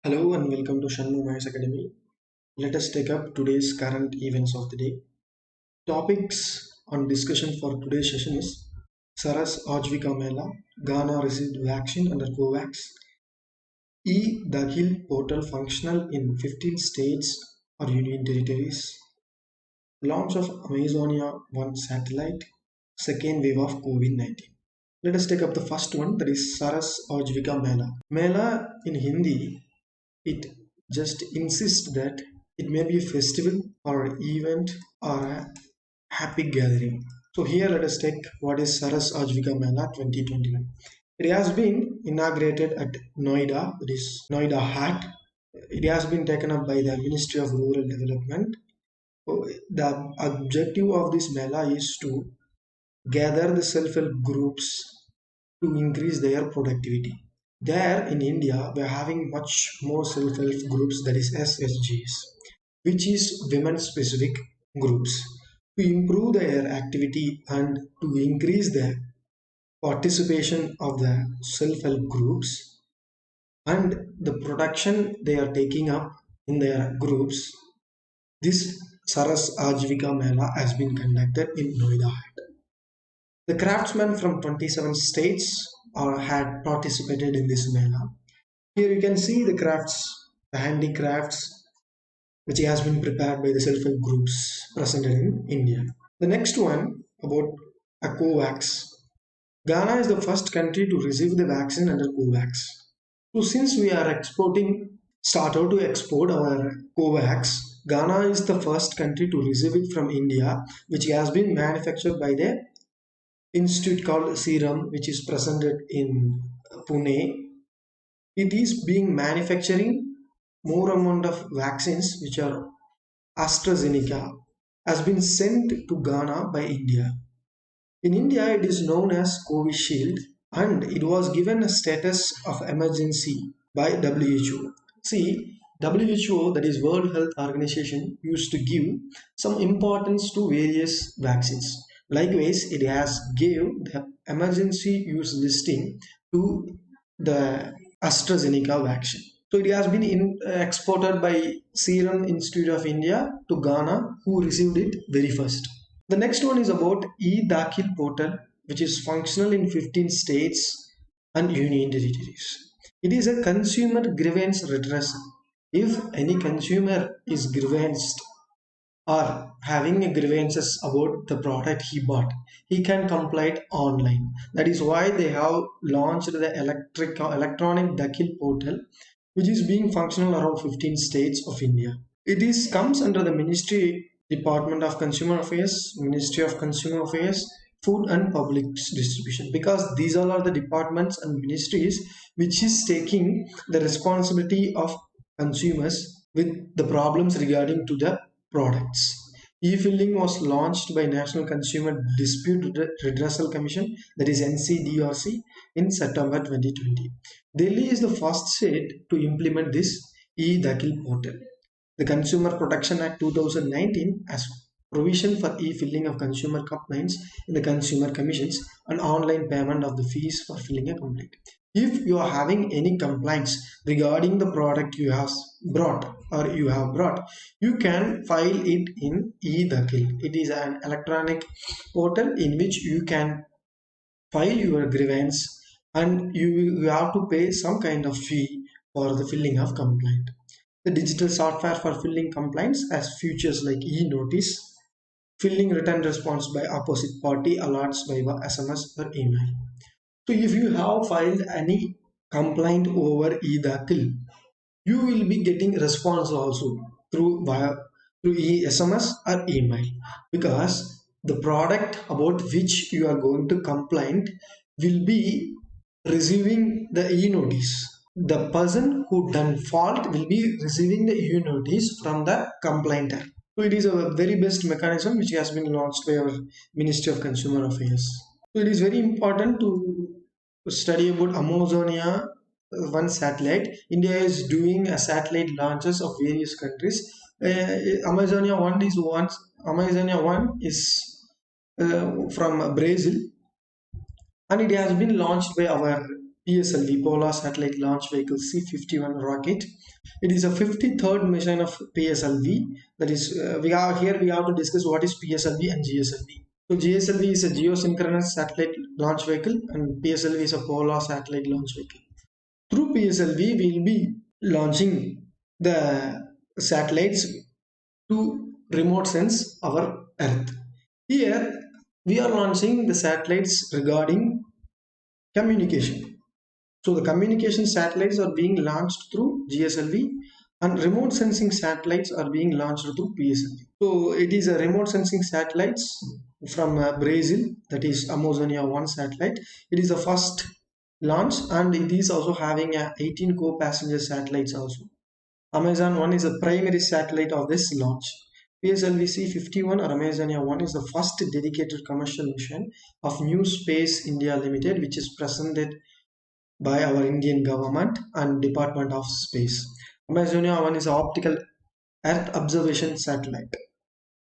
Hello and welcome to Shanmu Mayas Academy. Let us take up today's current events of the day. Topics on discussion for today's session is Saras Ajvika Mela, Ghana received vaccine under COVAX, E-Dakhil portal functional in 15 states or union territories, launch of Amazonia 1 satellite, second wave of COVID-19. Let us take up the first one, that is Saras Ajvika Mela. Mela in Hindi, it just insists that it may be a festival or an event or a happy gathering. So here let us take what is Saras Ajvika Mela 2021. It has been inaugurated at Noida, that is Noida Hat. It has been taken up by the Ministry of Rural Development. So the objective of this Mela is to gather the self-help groups to increase their productivity. There in India, we are having much more self-help groups, that is SSGs, which is women-specific groups. To improve their activity and to increase the participation of the self-help groups and the production they are taking up in their groups, this Saras Ajivika Mela has been conducted in Noida. The craftsmen from 27 states had participated in this Mela. Here you can see the crafts, the handicrafts, which has been prepared by the self-help groups presented in India. The next one about a COVAX. Ghana is the first country to receive the vaccine under COVAX. So since we are started to export our COVAX, Ghana is the first country to receive it from India, which has been manufactured by the institute called Serum, which is presented in Pune. It is being manufacturing more amount of vaccines, which are AstraZeneca, has been sent to Ghana by India. In India, it is known as Covishield, and it was given a status of emergency by WHO. See, WHO, that is World Health Organization, used to give some importance to various vaccines. Likewise, it has gave the emergency use listing to the AstraZeneca vaccine. So it has been exported by Serum Institute of India to Ghana, who received it very first. The next one is about e-Dakhil portal, which is functional in 15 states and union territories. It is a consumer grievance redressal. If any consumer is grievanced or having a grievances about the product he bought, he can complain online. That is why they have launched the electronic Dakhil portal, which is being functional around 15 states of India. It is comes under the Ministry Department of Consumer Affairs, Ministry of Consumer Affairs, Food and Public Distribution, because these all are the departments and ministries which is taking the responsibility of consumers with the problems regarding to the products. E-filling was launched by National Consumer Dispute Redressal Commission, that is NCDRC, in September 2020. Delhi is the first state to implement this e-Dakhil portal. The Consumer Protection Act 2019 has provision for e-filling of consumer complaints in the consumer commissions and online payment of the fees for filling a complaint. If you are having any complaints regarding the product you have brought, you can file it in e-Dakhil. It is an electronic portal in which you can file your grievance, and you have to pay some kind of fee for the filling of complaint. The digital software for filling complaints has features like e-notice, filling written response by opposite party, alerts by SMS or email. So if you have filed any complaint over e-Dakhil, you will be getting response also through SMS or email, because the product about which you are going to complain will be receiving the e-notice. The person who done fault will be receiving the e-notice from the complainant. So it is a very best mechanism which has been launched by our Ministry of Consumer Affairs. So it is very important to study about Amazonia one satellite. India is doing a satellite launches of various countries. Amazonia one is from Brazil, and it has been launched by our PSLV, Polar Satellite Launch Vehicle C-51 rocket. It is a 53rd mission of PSLV. That is, we have to discuss what is PSLV and GSLV. So GSLV is a geosynchronous satellite launch vehicle, and PSLV is a polar satellite launch vehicle. Through PSLV, we will be launching the satellites to remote sense our Earth. Here, we are launching the satellites regarding communication. So the communication satellites are being launched through GSLV, and remote sensing satellites are being launched through PSLV. So it is a remote sensing satellites from Brazil, that is Amazonia 1 satellite. It is the first launch, and it is also having 18 co-passenger satellites also. Amazon 1 is a primary satellite of this launch. PSLV C-51 or Amazonia 1 is the first dedicated commercial mission of New Space India Limited, which is presented by our Indian government and Department of Space. Amazonia 1 is an optical Earth observation satellite.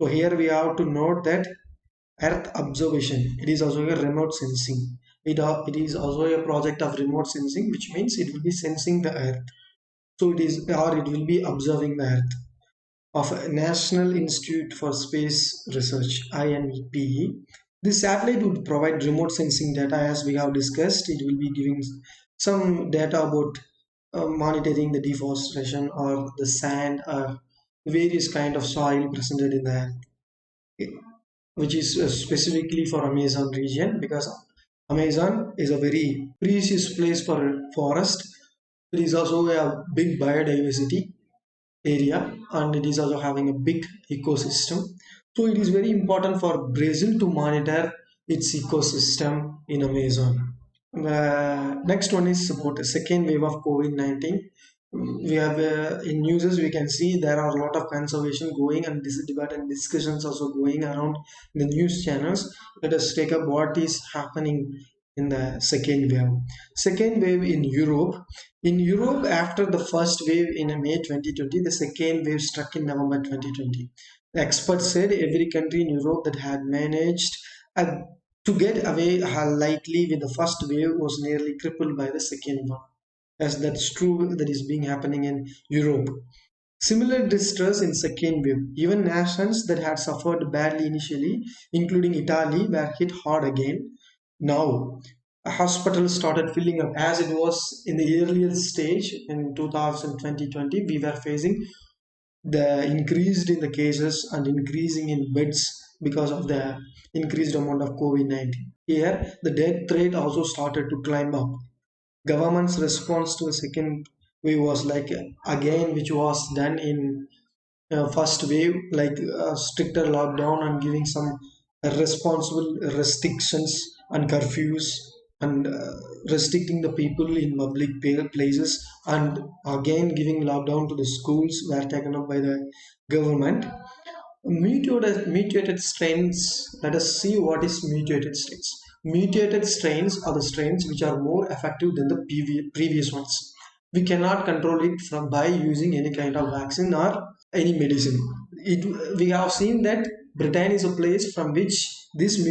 So here we have to note that Earth observation, it is also a remote sensing. It is also a project of remote sensing, which means it will be sensing the Earth. So it is, or it will be observing the Earth. Of National Institute for Space Research, INPE. This satellite would provide remote sensing data as we have discussed. It will be giving some data about monitoring the deforestation or the sand or various kind of soil presented in the earth, which is specifically for Amazon region, because Amazon is a very precious place for forest. It is also a big biodiversity area, and it is also having a big ecosystem. So it is very important for Brazil to monitor its ecosystem in Amazon. The next one is about the second wave of COVID-19. We have in newses we can see there are a lot of conservation going, and this debate and discussions also going around the news channels. Let us take up what is happening in the second wave. Second wave in Europe. In Europe, after the first wave in May 2020, the second wave struck in November 2020. The experts said every country in Europe that had managed uh, to get away lightly with the first wave was nearly crippled by the second one. As that's true, that is being happening in Europe. Similar distress in second wave. Even nations that had suffered badly initially, including Italy, were hit hard again. Now, hospitals started filling up as it was in the earlier stage in 2020. We were facing the increased in the cases and increasing in beds because of the increased amount of COVID-19. Here, the death rate also started to climb up. Government's response to the second wave was like again, which was done in first wave, like stricter lockdown and giving some responsible restrictions and curfews, and restricting the people in public places, and again giving lockdown to the schools were taken up by the government. Mutated strains. Let us see what is mutated strains. Mutated strains are the strains which are more effective than the previous ones. We cannot control it from by using any kind of vaccine or any medicine. We have seen that Britain is a place from which these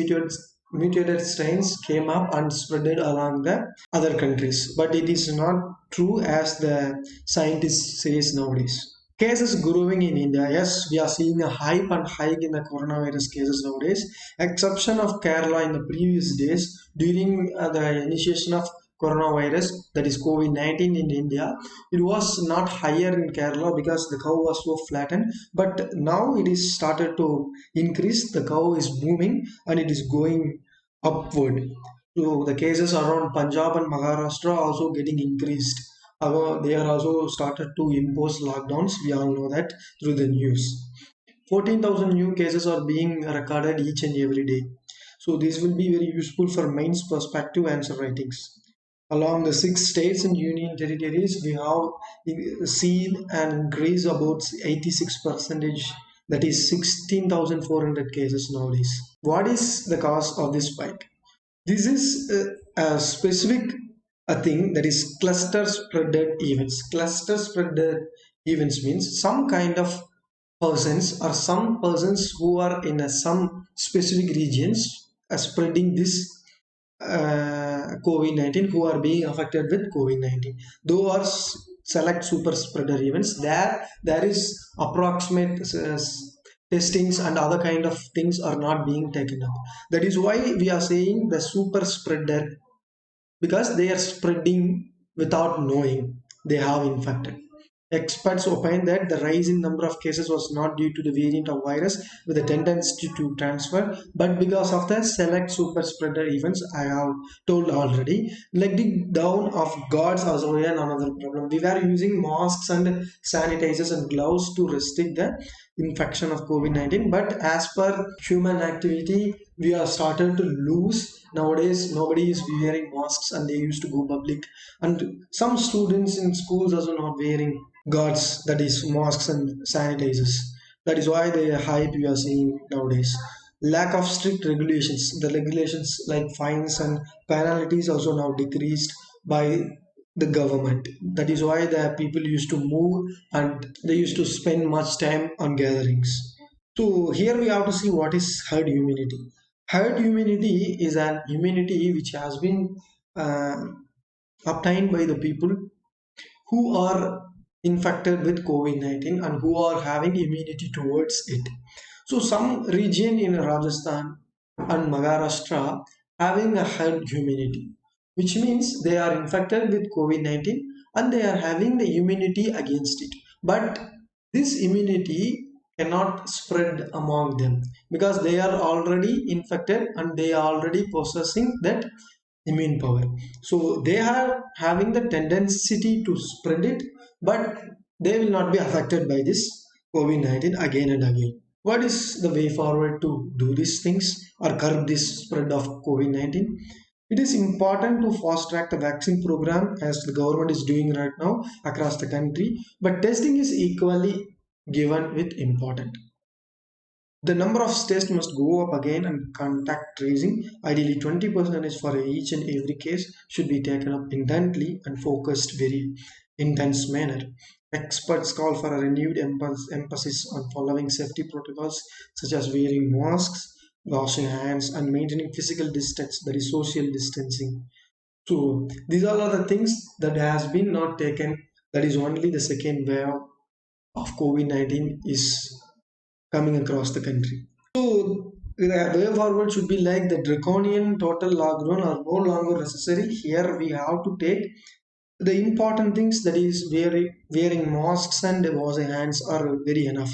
mutated strains came up and spreaded along the other countries. But it is not true as the scientists says nowadays. Cases growing in India. Yes, we are seeing a hype and hike in the coronavirus cases nowadays. Exception of Kerala in the previous days during the initiation of coronavirus, that is COVID-19 in India, it was not higher in Kerala because the curve was so flattened. But now it is started to increase. The curve is moving and it is going upward. So the cases around Punjab and Maharashtra are also getting increased. They are also started to impose lockdowns. We all know that through the news. 14,000 new cases are being recorded each and every day. So this will be very useful for mains perspective answer writings. Along the 6 states and union territories, we have seen an increase about 86 percentage. That is 16,400 cases nowadays. What is the cause of this spike? This is a specific a thing, that is cluster spreaded events. Cluster spreaded events means some kind of persons or some persons who are in some specific regions are spreading this COVID-19 who are being affected with COVID-19. Though are select super spreader events, there is approximate testings and other kind of things are not being taken up. That is why we are saying the super spreader, because they are spreading without knowing they have infected. Experts opine that the rise in number of cases was not due to the variant of virus with a tendency to transfer, but because of the select super spreader events I have told already. Letting down of guards also another problem. We were using masks and sanitizers and gloves to restrict the infection of COVID-19, but as per human activity, we are started to lose. Nowadays, nobody is wearing masks and they used to go public, and some students in schools also not wearing guards, that is masks and sanitizers. That is why the hype we are seeing nowadays. Lack of strict regulations. The regulations like fines and penalties also now decreased by the government. That is why the people used to move and they used to spend much time on gatherings. So here we have to see what is herd immunity. Herd immunity is an immunity which has been uh, obtained by the people who are infected with COVID-19 and who are having immunity towards it. So some region in Rajasthan and Maharashtra having a herd immunity, which means they are infected with COVID-19 and they are having the immunity against it. But this immunity cannot spread among them because they are already infected and they are already possessing that immune power. So they are having the tendency to spread it, but they will not be affected by this COVID-19 again and again. What is the way forward to do these things or curb this spread of COVID-19? It is important to fast track the vaccine program as the government is doing right now across the country, but testing is equally given with important. The number of tests must go up again, and contact tracing, ideally 20% for each and every case, should be taken up intently and focused very intense manner. Experts call for a renewed emphasis on following safety protocols such as wearing masks, washing hands, and maintaining physical distance, that is social distancing. So these all are the things that has been not taken. That is only the second wave of COVID-19 is coming across the country. So the way forward should be like the draconian total lockdown are no longer necessary. Here we have to take the important things, that is wearing masks and washing hands are very enough.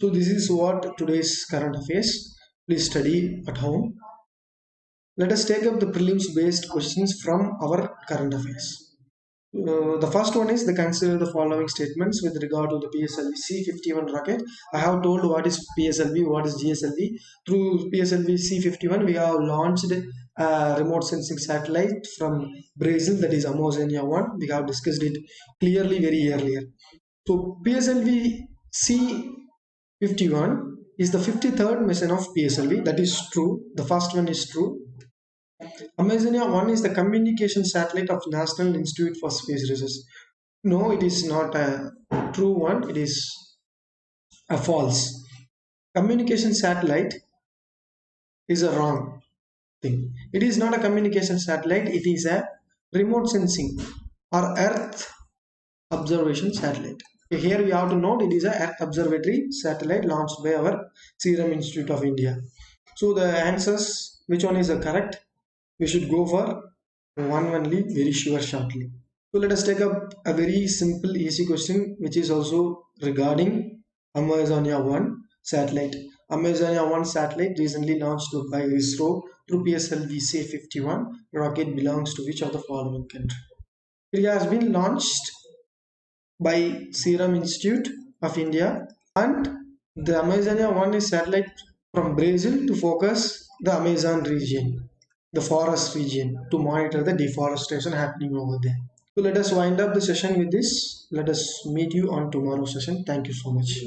So this is what today's current affairs. Please study at home. Let us take up the prelims based questions from our current affairs. The first one is the consider the following statements with regard to the PSLV C-51 rocket. I have told what is PSLV, what is GSLV. Through PSLV C-51, we have launched a remote sensing satellite from Brazil, that is Amazonia 1. We have discussed it clearly very earlier. So PSLV C-51 is the 53rd mission of PSLV. That is true. The first one is true. Amazonia 1 is the communication satellite of National Institute for Space Research. No, it is not a true one, it is a false. Communication satellite is a wrong thing. It is not a communication satellite, it is a remote sensing or Earth observation satellite. Here we have to note it is a Earth observatory satellite launched by our Serum Institute of India. So the answers, which one is the correct? We should go for one only, very sure shortly. So let us take up a very simple easy question which is also regarding Amazonia 1 satellite. Amazonia 1 satellite recently launched by ISRO through PSLV C-51 rocket belongs to which of the following country? It has been launched by Serum Institute of India, and the Amazonia 1 is satellite from Brazil to focus the Amazon region, the forest region, to monitor the deforestation happening over there. So let us wind up the session with this. Let us meet you on tomorrow's session. Thank you so much.